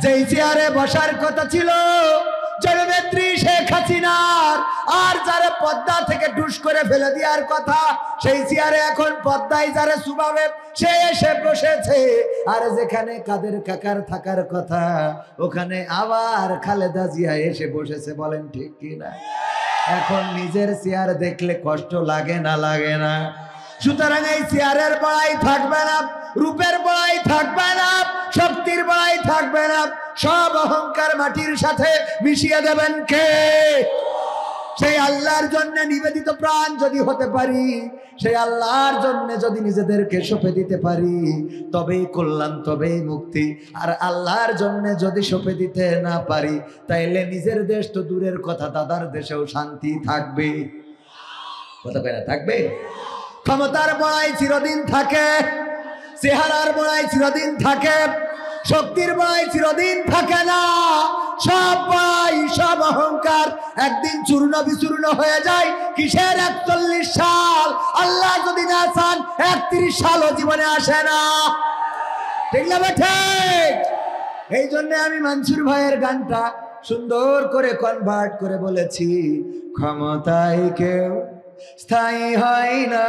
যেই চেয়ারে বসার কথা ছিল জননেত্রী শেখ হাসিনার, আর যারা পদ্মা থেকে ডুস করে ফেলে দেওয়ার কথা, সেই চেয়ারে এখন পদ্মায় যারা সুবাবে সে এসে বসেছে। আর যেখানে কাদের কাকার থাকার কথা ওখানে আবার খালেদা জিয়া এসে বসেছে। বলেন ঠিক কিনা? এখন নিজের চেয়ার দেখলে কষ্ট লাগে না? লাগে না? সুতরাং এই চেয়ারের বড়াই থাকবে না, রূপের বড়াই থাকবে না, শক্তির বড়াই থাকবে না, সব অহংকার মাটির সাথে মিশিয়ে দেবেন কে? সেই আল্লাহর জন্য নিবেদিত প্রাণ যদি হতে পারি, সেই আল্লাহর জন্য যদি নিজেদেরকে সঁপে দিতে পারি, তবেই কল্যাণ, তবেই মুক্তি। আর আল্লাহর জন্য যদি সঁপে দিতে না পারি, তাইলে নিজের দেশ তো দূরের কথা, দাদার দেশেও শান্তি থাকবে? কথা কয় না থাকবে? ক্ষমতার বড়াই চিরদিন থাকে, চেহারার বড়াই চিরদিন থাকে, শক্তির বড়াই চিরদিন থাকে না। সব বড়াই, সব অহংকার একদিন চূর্ণ বিচূর্ণ হয়ে যায়। কিসের 41 সাল? আল্লাহ যদি না চান 31 সালও জীবনে আসে না। ঠিক না ঠিক? এই জন্য আমি মনসুর ভাইয়ের গানটা সুন্দর করে কনভার্ট করে বলেছি, ক্ষমতায় কেউ স্থায়ী হয় না,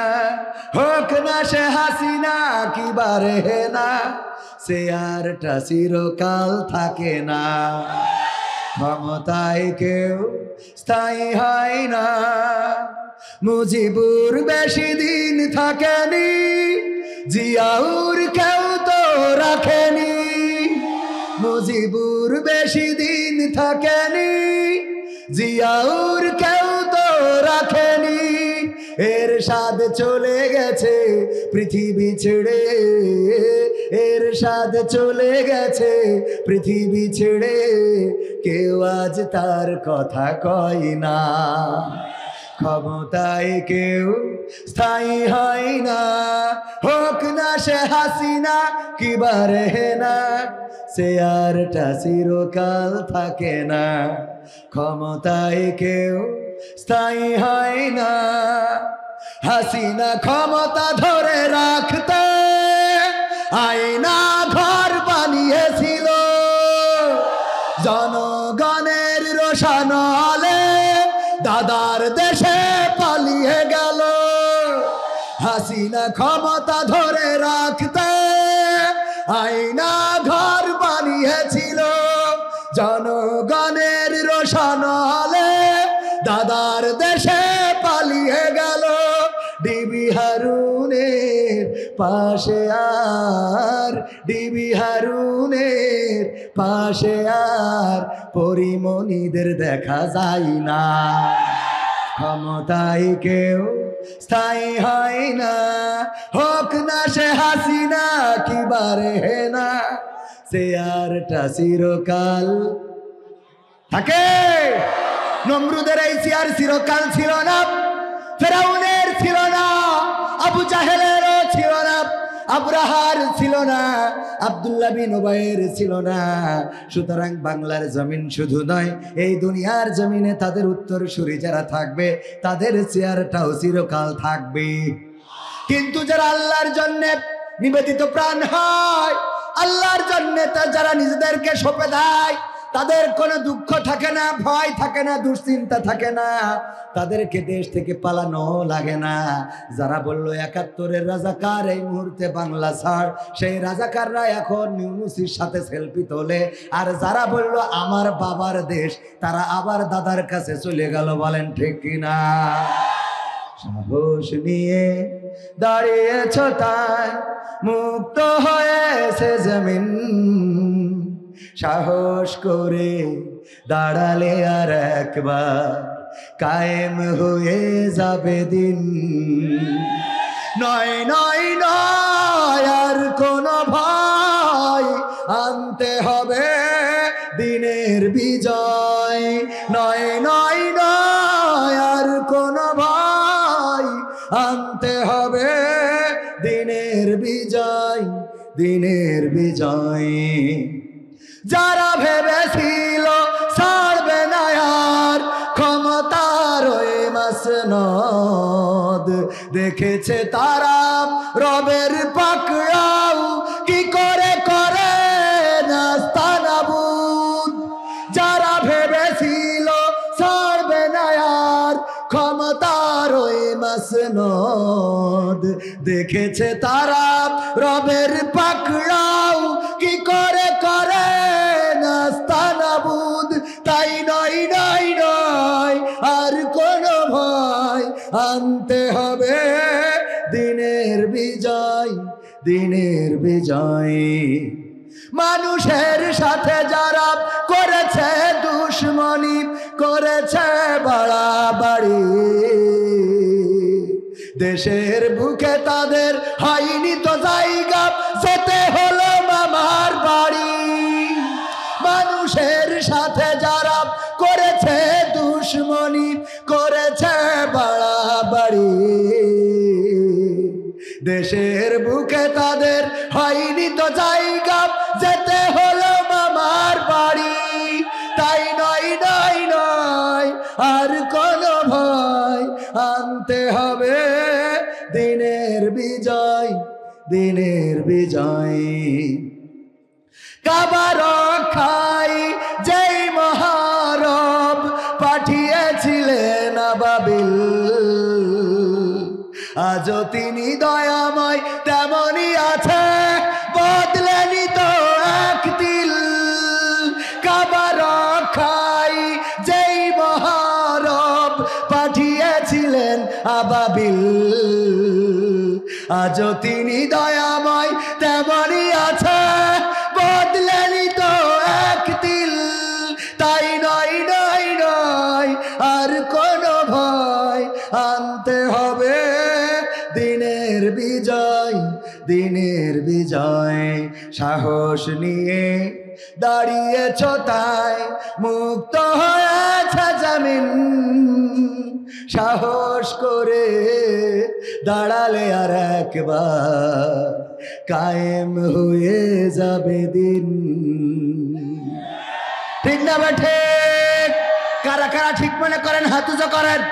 হোক না সে হাসিনা কি বারে না, সে আরটা চিরকাল থাকে না। ক্ষমতায় কেউ স্থায়ী হয় না, মুজিবুর বেশি দিন থাকেনি, জিয়াউর কেউ তো রাখেনি। মুজিবুর বেশি দিন থাকেনি, জিয়াউর কেউ তো রাখেনি। এরশাদ চলে গেছে পৃথিবী ছেড়ে, এরশাদ চলে গেছে পৃথিবী ছেড়ে, কেউ আজ তার কথা কয় না। ক্ষমতায় কেউ স্থায়ী হয় না, হোক না সে হাসিনা কি বারে না, সে আরটা চিরকাল থাকে না। ক্ষমতায় কেউ স্থায়ী হয় না। হাসিনা ক্ষমতা ধরে রাখতে আয়না ঘর বানিয়েছিল, জনগণের রোশানলে দাদার দেশে পালিয়ে গেল। হাসিনা ক্ষমতা ধরে রাখতে আয়না ঘর বানিয়েছিল, জনগণের রোশানলে দাদার দেশে পালিয়ে গেল। ডিবি হারুনের পাশে আর, ডিবি হারুনের পাশে আর পরিমণিদের দেখা যায় না। ক্ষমতায় কেউ স্থায়ী হয় না, হোক না সে হাসিনা কি বারে না, সে আরটা চিরকাল থাকে। নমরুদের এই চেয়ার চিরকাল ছিল না, ফেরাউনের ছিল না, আবু জাহেলেরও ছিল না, আব্রাহার ছিল না, আব্দুল্লাহ বিন উবাইয়ের ছিল না। সুতরাং বাংলার জমিন শুধু নয়, এই দুনিয়ার জমিনে তাদের উত্তরসূরি যারা থাকবে তাদের চেয়ারটাও চিরকাল থাকবে। কিন্তু যারা আল্লাহর জন্য নিবেদিত প্রাণ হয়, আল্লাহর জন্য যারা নিজেদেরকে সঁপে দেয়, তাদের কোনো দুঃখ থাকে না, ভয় থাকে না, দুশ্চিন্তা থাকে না, তাদেরকে দেশ থেকে পালানো লাগে না। যারা বলল ৭১-এর রাজাকার এই মুহূর্তে বাংলা ছাড়, সেই রাজাকাররা এখন ইউনূসের সাথে সেলফি তোলে। আর যারা বলল আমার বাবার দেশ, তারা আবার দাদার কাছে চলে গেল। বলেন ঠিক কিনা? সাহস নিয়ে দাঁড়িয়েছ তাই মুক্ত হয়েছে জমিন, সাহস করে দাঁড়ালে আর একবার কায়েম হয়ে যাবে দিন। নয় নয় নয় আর কোনো ভয়, আনতে হবে দিনের বিজয়। নয় নয় নয় আর কোনো ভয়, আনতে হবে দিনের বিজয়, দিনের বিজয়। যারা ভেবেছিল ছাড়বে না আর ক্ষমতার ওই মাসনদ, দেখেছে তারা রবের পাকড়াও কি করে করে নাস্তানাবুদ। মাসনদ। দেখেছে তারা রবের পাকড়াও কি করে করে নাস্তানাবুদ। তাই নয় নয় নয় আর কোনো ভয়, আনতে হবে দিনের বিজয়, দিনের বিজয়। মানুষের সাথে যারা করেছে দুশ্মনী, করেছে বাড়াবাড়ি, দেশের বুকে তাদের হয়নি তো জায়গা, যেতে হলো মামার বাড়ি। মানুষের সাথে যারা করেছে দুশ্মনী, করেছে বাড়াবাড়ি, দেশের বুকে তাদের হয়নি তো জায়গা, যেতে হলো মামার বাড়ি। তাই নয় নয় নয় আর কোনো ভয়, আনতে হবে দিনের বিজয়, দিনের বিজয়। কাবা রক্ষায় যেই মহারব পাঠিয়েছিলেন আবাবিল, আজও তিনি দয়াময় তেমনি আছে, বদলেনি তো এক তিল। কাবা রক্ষায় যেই মহারব পাঠিয়েছিলেন আবাবিল, আজও তিনি দয়াময় তেমনি আছে, বদলেনি তো এক তিল। তাই নয় নয় নয় আর কোনো ভয়, আনতে হবে দিনের বিজয়, দিনের বিজয়। সাহস নিয়ে দাঁড়িয়েছ তাই মুক্ত হয়েছে জমিন, সাহস করে দাঁড়ালে আর একবার কায়েম হয়ে যাবে দিন। ঠিক না বেঠে? কারা কারা ঠিক মনে করেন হাত উঁচু করেন।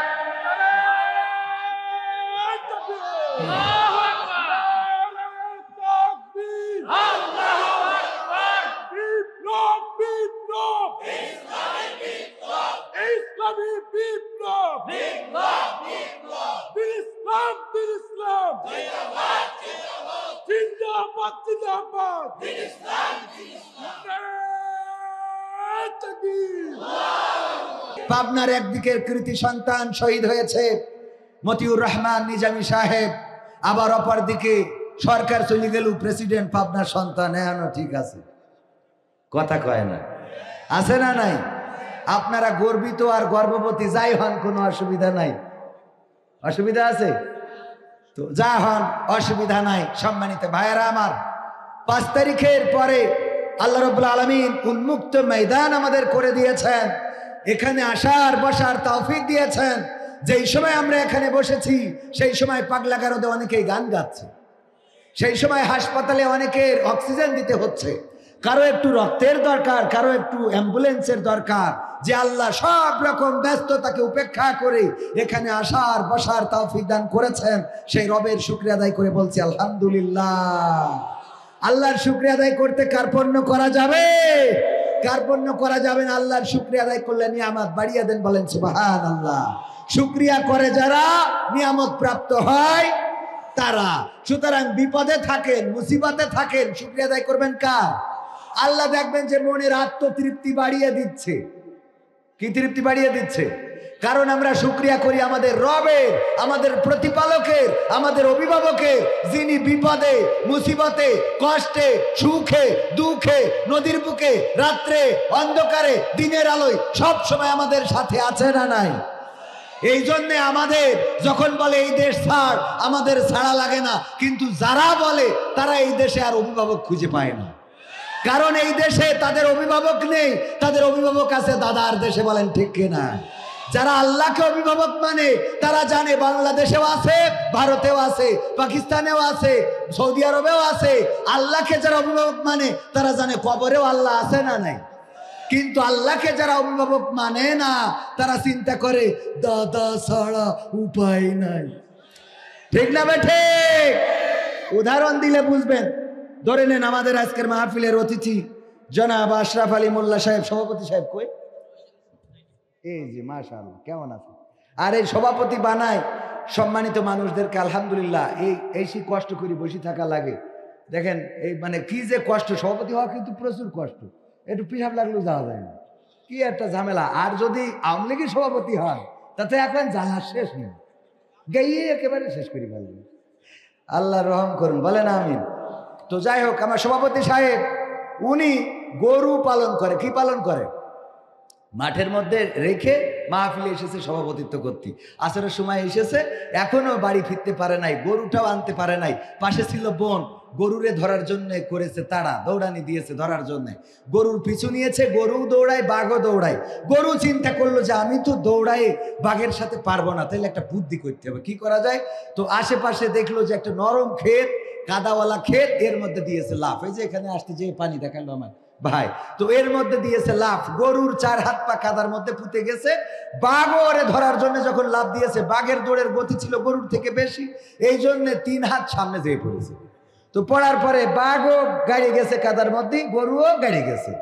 পাবনার একদিকের কৃতি সন্তান শহীদ হয়েছে মতিউর রহমান নিজামী সাহেব, আবার অপর দিকে সরকার চলে গেল, প্রেসিডেন্ট পাবনার সন্তান। এখনো ঠিক আছে, কথা কয় না, আছে না নাই? আপনারা গর্বিত আর গর্ভবতী যাই হন, কোনো অসুবিধা নাই। অসুবিধা আছে তো যা হন, অসুবিধা নাই। সম্মানিত ভাইয়েরা আমার, 5 তারিখের পরে আল্লাহ রাব্বুল আলামিন উন্মুক্ত ময়দান আমাদের করে দিয়েছেন, এখানে আসার বসার তৌফিক দিয়েছেন। যেই সময় আমরা এখানে বসেছি সেই সময় পাগলা গারদে অনেকেই গান গাচ্ছে, সেই সময় হাসপাতালে অনেকের অক্সিজেন দিতে হচ্ছে, কারো একটু রক্তের দরকার, কারো একটু অ্যাম্বুলেন্সের দরকার। যে আল্লাহ সব রকম ব্যস্ততাকে উপেক্ষা করে এখানে আসার বসার তৌফিক দান করেছেন, সেই রবের শুকরিয়া আদায় করে বলছি আলহামদুলিল্লাহ। আল্লাহর শুকরিয়া আদায় করতে কার্পণ্য করা যাবে? কার্পণ্য করা যাবে না। আল্লাহর শুকরিয়া আদায় করলে নিয়ামত বাড়িয়ে দেন, বলেন সুবহানাল্লাহ। শুকরিয়া করে যারা নিয়ামত প্রাপ্ত হয় তারা। সুতরাং বিপদে থাকেন, মুসিবতে থাকেন, শুকরিয়া আদায় করবেন কার? আল্লাহ দেখবেন যে মনের আত্মতৃপ্তি বাড়িয়ে দিচ্ছে। কি তৃপ্তি বাড়িয়ে দিচ্ছে? কারণ আমরা শুকরিয়া করি আমাদের রবের, আমাদের প্রতিপালকের, আমাদের অভিভাবকের, যিনি বিপদে মুসিবতে কষ্টে সুখে দুঃখে নদীর বুকে রাত্রে অন্ধকারে দিনের আলোয় সব সময় আমাদের সাথে আছে না নাই? এই জন্যে আমাদের যখন বলে এই দেশ ছাড়, আমাদের ছাড়া লাগে না, কিন্তু যারা বলে তারা এই দেশে আর অভিভাবক খুঁজে পায় না। কারণ এই দেশে তাদের অভিভাবক নেই, তাদের অভিভাবক আছে দাদার দেশে, বলেন ঠিক কিনা? যারা আল্লাহকে অভিভাবক মানে তারা জানে বাংলাদেশেও আছে, ভারতেও আছে, পাকিস্তানেও আছে, সৌদি আরবেও আছে। আল্লাহকে যারা অভিভাবক মানে তারা জানে কবরেও আল্লাহ আছে না নাই। কিন্তু আল্লাহকে যারা অভিভাবক মানে না তারা চিন্তা করে দাদা ছাড়া উপায় নাই। ঠিক না বেঠে? উদাহরণ দিলে বুঝবেন। ধরে নেন আমাদের আজকের মাহফিলের অতিথি জনাব আশরাফ আলী মোল্লা সাহেব, সভাপতি সাহেব কই? এই যে মাশাআল্লাহ, কেমন আছে? আর এই সভাপতি বানায় সম্মানিত মানুষদেরকে আলহামদুলিল্লাহ এই কষ্ট করে বসে থাকা লাগে। দেখেন এই মানে কি যে কষ্ট, সভাপতি হওয়া কিন্তু প্রচুর কষ্ট, একটু পিসাব লাগলেও যাওয়া যায় না, কি একটা ঝামেলা। আর যদি আওয়ামী লীগের সভাপতি হয় তাতে এখন জ্বালা শেষ নেই, গিয়ে একেবারে শেষ করে ফেলবে। আল্লাহ রহম করুন, বলেন আমিন। তো যাই হোক, আমার সভাপতি সাহেব উনি গরু পালন করে। কি পালন করে? মাঠের মধ্যে রেখে মাহফিলে এসেছে সভাপতিত্ব করতে। আসরের সময় এসেছে, এখনো বাড়ি ফিরতে পারে নাই, গরুটাও আনতে পারে নাই। পাশে ছিল বোন, গরুরে ধরার জন্য করেছে তারা, দৌড়ানি দিয়েছে ধরার জন্য। গরুর পিছু নিয়েছে, গরু দৌড়ায়, বাঘও দৌড়ায়। গরু চিন্তা করলো যে আমি তো দৌড়াই বাঘের সাথে পারবো না, তাহলে একটা বুদ্ধি করতে হবে, কি করা যায়। তো আশেপাশে দেখলো যে একটা নরম ক্ষেত, কাদাওয়ালা ক্ষেত, এর মধ্যে দিয়েছে লাফ। এই যে এখানে আসতে যে পানি দেখালো আমার ভাই, তো এর মধ্যে দিয়েছে লাফ। গরুর 4 হাত পা কাদার মধ্যে পুঁতে গেছে। বাঘ ওরে ধরার জন্য যখন লাফ দিয়েছে, বাঘের দৌড়ের গতি ছিল গরুর থেকে বেশি, এই জন্য 3 হাত সামনে যেয়ে পড়েছে। তো পড়ার পরে বাঘও গাড়ি গেছে কাদার মধ্যে, গরুও গাড়ি গেছে।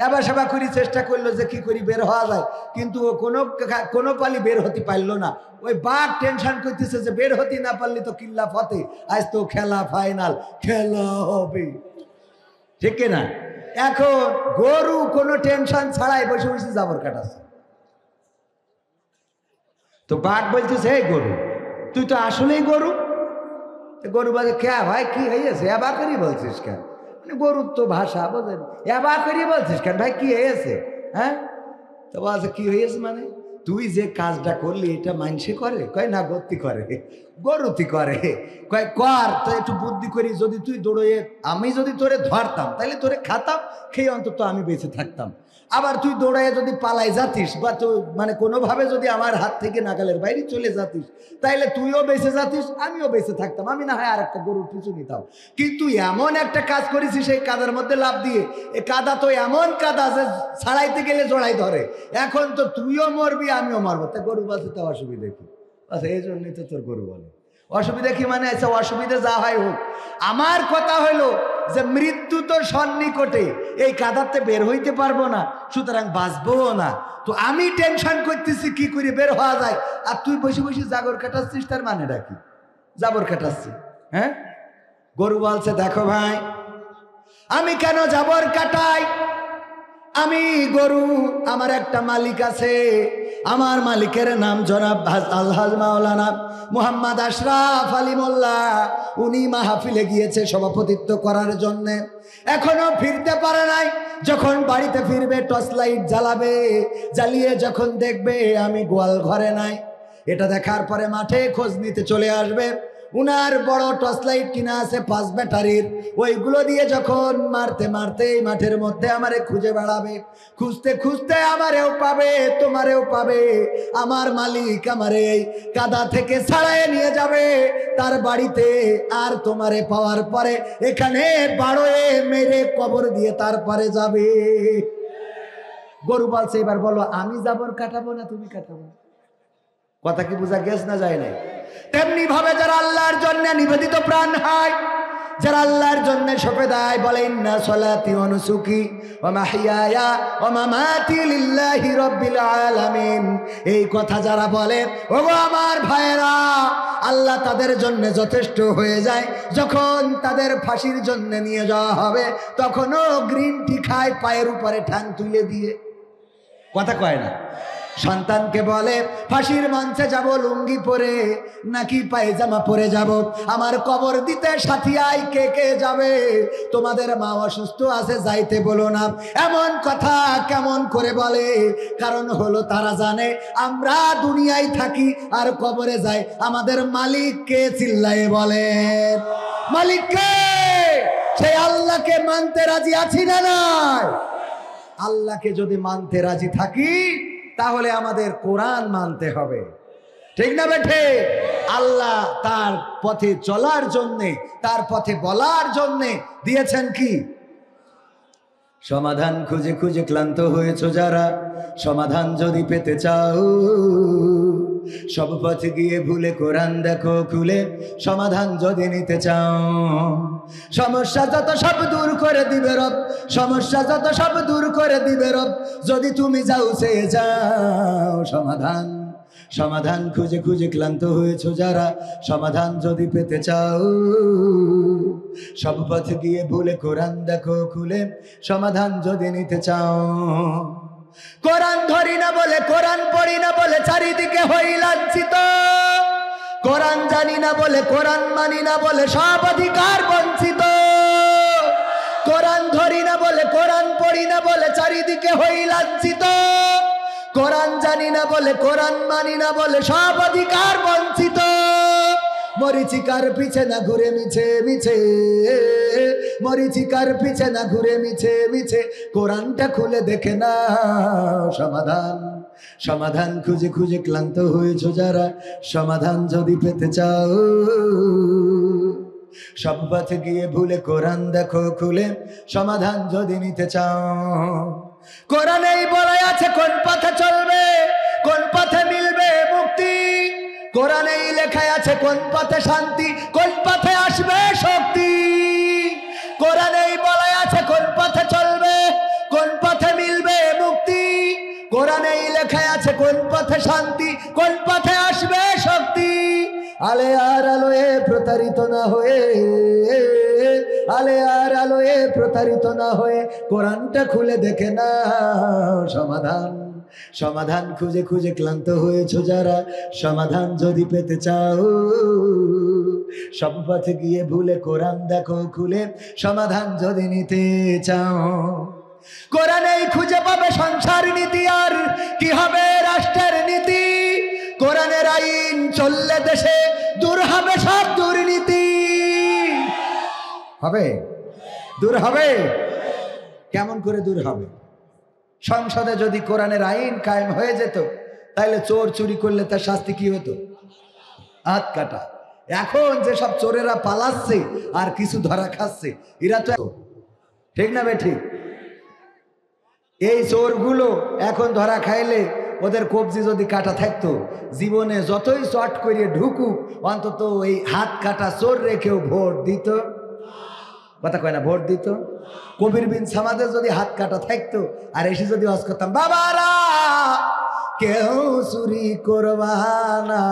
এবার সেবা করি চেষ্টা করলো যে কি করি বের হওয়া যায়, কিন্তু ও কোনো পালি বের হতে পারলো না। ওই বাঘ টেনশন করতেছে যে বের হতে না পারলে তো কিল্লা ফতে, আজ তো খেলা ফাইনাল, খেলা হবে, ঠিক না? এখন গরু কোনো টেনশন ছাড়াই বসে বসে জাবর কাটাচ্ছে। তো বাঘ বলতেছে, এই গরু, তুই তো আসলেই গরু। গরু বলে, কে ভাই কি হয়েছে, এবার করি বলছিস কেন? মানে গরুর তো ভাষা বোঝেন, এবার করি বলছিস কেন ভাই, কি হয়েছে? হ্যাঁ, তো বলছে কি হয়েছে মানে, তুই যে কাজটা করলি এটা মানুষে করে? কয় না, গতি করে, গরুতি করে। কয় কর তো, একটু বুদ্ধি করি, যদি তুই দৌড়ে, আমি যদি তোরে ধরতাম তাহলে তোরে খাতাম, খেয়ে অন্তত আমি বেঁচে থাকতাম। আবার তুই দৌড়াইয়া যদি পালাই যাতিস, বা তো মানে কোনোভাবে যদি আমার হাত থেকে নাগালের বাইরে চলে যাতিস, তাইলে তুইও বেঁচে যাতিস, আমিও বেঁচে থাকতাম, আমি না হয় আর একটা গরুর পিছু নিতাম। কিন্তু এমন একটা কাজ করেছিস সেই কাদার মধ্যে লাফ দিয়ে, এ কাদা তো এমন কাদা যে ছাড়াইতে গেলে জড়াই ধরে, এখন তো তুইও মরবি আমিও মরবো, তা গরু বাঁচতে তো অসুবিধা কি? আচ্ছা, এই জন্যই তো তোর গরু বলে। অসুবিধা কি মানে? আচ্ছা, অসুবিধা যা হয় হোক, আমার কথা হইলো যে মৃত্যু তো সন্নিকটে, এই কাদাতে বের হইতে পারবো না, সুতরাং বাঁচবো না। তো আমি টেনশন করতেছি কি করে বের হওয়া যায়, আর তুই বসে বসে জাগর কাটাচ্ছিস, তার মানে ডাকি জাবর কাটাচ্ছি। হ্যাঁ, গরু বলছে, দেখো ভাই, আমি কেন জাবর কাটাই? আমি গরু, আমার একটা মালিক আছে, আমার মালিকের নাম জনাব আলহাজ মাওলানা মুহাম্মদ আশরাফ আলী মোল্লা। উনি মাহফিলে গিয়েছে সভাপতিত্ব করার জন্য, এখনো ফিরতে পারে নাই। যখন বাড়িতে ফিরবে টর্চ লাইট জ্বালাবে, জ্বালিয়ে যখন দেখবে আমি গোয়াল ঘরে নাই, এটা দেখার পরে মাঠে খোঁজ নিতে চলে আসবে। উনার বড় টর্চ লাইট কিনা আছে 5 ব্যাটারির, ওইগুলো দিয়ে যখন মারতে মারতে এই মাঠের মধ্যে আমারে খুঁজে বেড়াবে। খুঁজতে খুঁজতে আমারেও পাবে, তোমারেও পাবে। আমার মালিক আমারে এই কাদা থেকে ছাড়াইয়ে নিয়ে যাবে তার বাড়িতে, আর তোমারে পাওয়ার পরে এখানে বাড়োয়ে মেরে কবর দিয়ে তারপরে যাবে। গরু বলছে, এবার বলো, আমি জাবর কাটাবো না তুমি কাটাবো? কথা কি বোঝা গেছ না যায় নাই? তেমনি ভাবে যারা আল্লাহর জন্য নিবেদিত প্রাণ হয়, যারা আল্লাহর জন্য সঁপে দেয়, বলে ইন্না সলাতি ওয়া নুসুকি ওয়া মাহইয়ায়া ওয়া মামাতি লিল্লাহি রাব্বিল আলামিন, এই কথা যারা বলে, ওগো আমার ভাইয়েরা, আল্লাহ তাদের জন্য যথেষ্ট হয়ে যায়। যখন তাদের ফাঁসির জন্য নিয়ে যাওয়া হবে, তখনও গ্রিন টি খায় পায়ের উপরে ঠ্যাং তুলে দিয়ে। কথা কয় না? সন্তানকে বলে, ফাঁসির মঞ্চে যাব লুঙ্গি পরে নাকি পায়জামা পরে যাব? আমার কবর দিতে সাথী আই কে কে যাবে? তোমাদের মা অসুস্থ আছে, যাইতে বলো না। এমন কথা কেমন করে বলে? কারণ হলো তারা জানে আমরা দুনিয়ায় থাকি আর কবরে যাই। আমাদের মালিককে চিল্লায়ে বলে, মালিককে, সেই আল্লাহকে মানতে রাজি আছি না নাই? আল্লাহকে যদি মানতে রাজি থাকি, তাহলে আমাদের কোরআন মানতে হবে, ঠিক না বেঠে? আল্লাহ তার পথে চলার জন্যে, তার পথে বলার জন্যে দিয়েছেন কি? সমাধান খুঁজে খুঁজে ক্লান্ত হয়েছো যারা, সমাধান যদি পেতে চাও, সব পথে গিয়ে ভুলে কোরআন দেখো খুলে, সমাধান যদি নিতে চাও। সমস্যা যত সব দূর করে দিবে রব, সমস্যা যত সব দূর করে দিবে রব, যদি তুমি যাও সে যাও। সমাধান সমাধান খুঁজে খুঁজে ক্লান্ত হয়েছো যারা, সমাধান যদি পেতে চাও সব পথে গিয়ে ভুলে কোরআন দেখো খুলে, সমাধান যদি নিতে চাও। কোরআন ধরি না বলে, কোরআন পড়ি না বলে চারিদিকে হই লাঞ্ছিত, কোরআন জানি না বলে, কোরআন মানি না বলে সব অধিকার বঞ্চিত। কোরআন ধরি না বলে, কোরআন পড়ি না বলে চারিদিকে হই লাঞ্ছিত, কোরআন জানি না বলে, কোরআন মানি না বলে সব অধিকার বঞ্চিত। মরিচিকার পিছে না ঘুরে মিছে মিছে, মরিচিকার পিছে না ঘুরে মিছে মিছে, কোরআনটা খুলে দেখে না সমাধান। সমাধান খুঁজে খুঁজে ক্লান্ত হয়েছো যারা, সমাধান যদি পেতে চাও সব পথে গিয়ে ভুলে কোরআন দেখো খুলে, সমাধান যদি নিতে চাও। কোরআনেই বলা আছে কোন পথে চলবে, কোন পথে মিলবে মুক্তি, কোরআনেই লেখা আছে কোন পথে শান্তি, কোন পথে আসবে শক্তি। কোরআনেই বলা আছে কোন পথে চলবে, কোন পথে মিলবে মুক্তি, কোরআনেই লেখা আছে কোন পথে শান্তি, কোন পথে আসবে শক্তি। আলে আর আলোয় প্রতারিত না হয়ে, আলে আর আলোয় প্রতারিত না হয়ে কোরআনটা খুলে দেখে না সমাধান। সমাধান খুঁজে খুঁজে ক্লান্ত হয়েছো যারা, সমাধান যদি পেতে চাও সব পথে গিয়ে ভুলে কোরআন দেখো খুলে, সমাধান যদি নিতে চাও। কোরআনেই খুঁজে পাবে সংসার নীতি, আর কি হবে রাষ্ট্রের নীতি, কোরআনের আইন চললে দেশে দূর হবে সব দুর্নীতি। হবে? দূর হবে? কেমন করে দূর হবে? সংসদে যদি কোরআনের আইন কায়েম হয়ে যেত, তাহলে চোর চুরি করলে তার শাস্তি কি হতো? হাত কাটা। এখন যে সব চোরেরা পালাচ্ছে আর কিছু ধরা খাচ্ছে, এরা তো ঠিক না বেঠিক? এই চোরগুলো এখন ধরা খাইলে ওদের কবজি যদি কাটা থাকতো, জীবনে যতই চট করে ঢুকুক অন্তত এই হাত কাটা চোর রেখেও ভোট দিত। কথা কয় না? ভোট দিত। কবির বিন সামাদের যদি হাত কাটা থাকতো আর এসে যদি ওয়াজ করতাম, বাবারা কেউ চুরি করবানা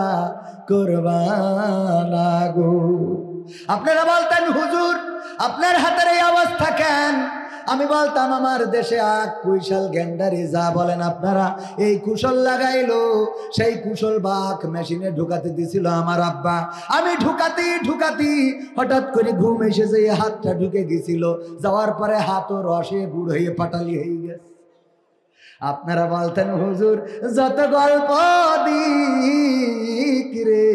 করবানা গো, আপনারা বলতেন হুজুর আপনার হাতের এই অবস্থা কেন? আমি বলতাম আমার দেশে আখ কুশল গ্যান্ডারি যা বলেন আপনারা, এই কুশল লাগাইলো, সেই কুশল বাক মেশিনে ঢুকাতে দিছিল আমার আব্বা। আমি ঢুকাতি ঢুকাতি হঠাৎ করে ঘুম এসেছে, এই হাতটা ঢুকে গেছিল, যাওয়ার পরে হাতও রসে গুড় হয়ে পাটালি হয়ে গেছে। আপনারা বলতেন হুজুর যত গল্প দিক রে,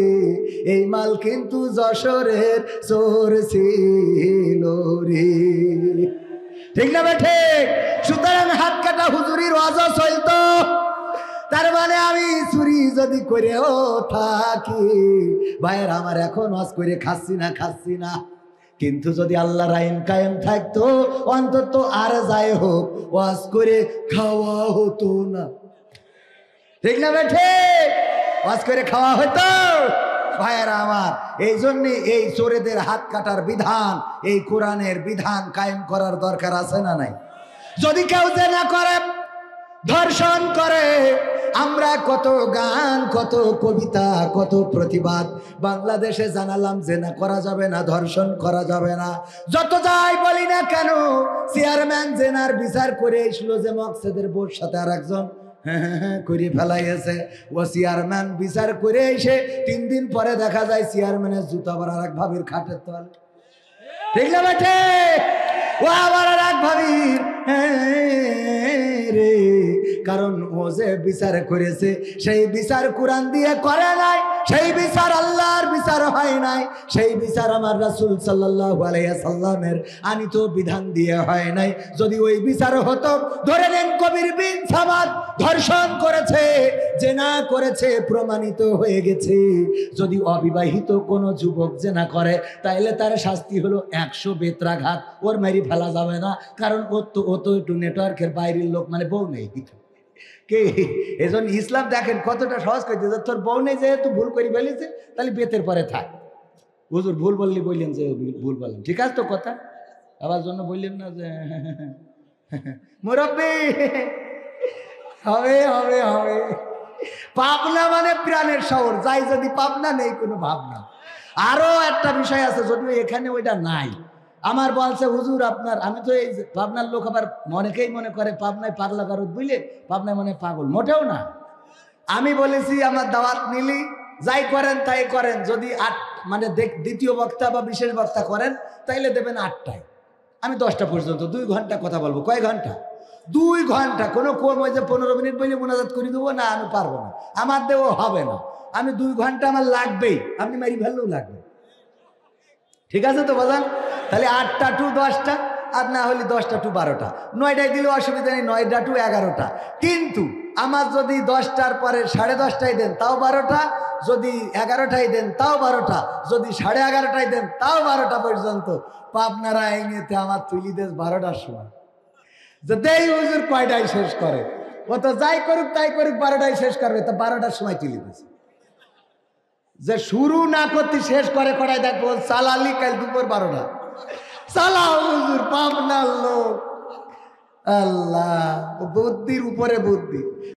এই মাল কিন্তু যশোরের চোর ছিল রে। ঠিক না বেঠে? সুতরাং হাত কাটা হুজুরির ওয়াজ চলতো, তার মানে আমি চুরি যদি করেও থাকি ভাইয়ের আমার এখন ওয়াজ করে খাচ্ছি না, কিন্তু যদি আল্লাহর আইন কায়েম থাকতো অন্তত আর যাই হোক ওয়াজ করে খাওয়া হতো না। ঠিক না বেঠে? ওয়াজ করে খাওয়া হতো ভাইয়েরা আমার। এই জন্য এই চোরেদের হাত কাটার বিধান, এই কোরআনের বিধান কায়েম করার দরকার আছে না নাই? যদি কেউ জেনা করে, ধর্ষণ করে, আমরা কত গান, কত কবিতা, কত প্রতিবাদ বাংলাদেশে জানালাম, জেনা করা যাবে না, ধর্ষণ করা যাবে না। যত যাই বলি না কেন, চেয়ারম্যান জেনার বিচার করে এসলো যে মকসেদের বোর সাথে আর একজন করে ফেলাইছে, ও চেয়ারম্যান বিচার করে এসে 3 দিন পরে দেখা যায় চেয়ারম্যানের জুতো আবার আর এক ভাবির খাটের তল। ঠিক না বেঠে? ও আবার আর এক ভাবির রে, কারণ ও যে বিচার করেছে সেই বিচার কোরআন দিয়ে করে নাই, সেই বিচার আল্লাহর বিচার হয় নাই, সেই বিচার আমার রাসূল সাল্লাল্লাহু আলাইহি সাল্লামের আনিত বিধান দিয়ে হয় নাই। যদি ওই বিচার হতো, ধরে নেন কবির বিন সামাদ ধর্ষণ করেছে, জেনা করেছে, প্রমাণিত হয়ে গেছে, যদি অবিবাহিত কোনো যুবক জেনা করে তাহলে তার শাস্তি হলো 100 বেত্রাঘাত, ওর মারি ফেলা যাবে না, কারণ ও তো একটু নেটওয়ার্কের বাইরের লোক, মানে বউ নেই কে। এজন্য ইসলাম দেখেন কতটা সহজ করে দিয়েছে, তোর বউ নেই যেহেতু ভুল করে ফেলেছে তাহলে বেতের পরে থাক। হুজুর ভুল বললি বললেন যে ভুল বললেন, ঠিক আছে তো কথা, আবার জন্য বললেন না যে মুরব্বি হবে হবে হবে পাবনা মানে প্রাণের শহর, যাই যদি পাবনা নেই কোনো ভাবনা। আরো একটা বিষয় আছে, যদিও এখানে ওইটা নাই। আমার বলছে হুজুর আপনার, আমি তো এই পাবনার লোক, আবার অনেকেই মনে করে পাবনায় পাগলা গারদ বুঝলে পাবনায় মনে পাগল, মোটেও না। আমি বলেছি আমার দাওয়াত নিলি যাই করেন তাই করেন, যদি মানে দ্বিতীয় বক্তা বা বিশেষ বক্তা করেন তাইলে দেবেন 8টায়, আমি 10টা পর্যন্ত 2 ঘন্টা কথা বলবো। কয় ঘন্টা? 2 ঘন্টা। কোনো কম ওই যে 15 মিনিট বলে মোনাজাত করে দেবো না, আমি পারবো না, আমার দেবো হবে না। আমি 2 ঘন্টা আমার লাগবেই, আপনি মারি ফেললেও লাগবে। ঠিক আছে তো বাজান? তাহলে 8টা টু 10টা, আর না হলে 10টা টু 12টা, 9টায় দিলেও অসুবিধা নেই, 9টা টু 11টা। কিন্তু আমার যদি 10টার পরে 10:30টায় দেন তাও 12টা, যদি 11টায় দেন তাও 12টা, যদি 11:30টায় দেন তাও 12টা পর্যন্ত। পাবনারা আইনেতে আমার তুলি দেশ 12টার সময়, যে দেই হুজুর কয়টায় শেষ করে, ও তো যাই করুক তাই করুক 12টায় শেষ করবে, তো 12টার সময় তুলি দিয়েছে। যে শুরু না করতে শেষ করে করাই দেখবো চালালি কাল দুপুর 12টা, চালাও হুজুর পাবনার লোক। আল্লাহ, বুদ্ধির উপরে বুদ্ধি।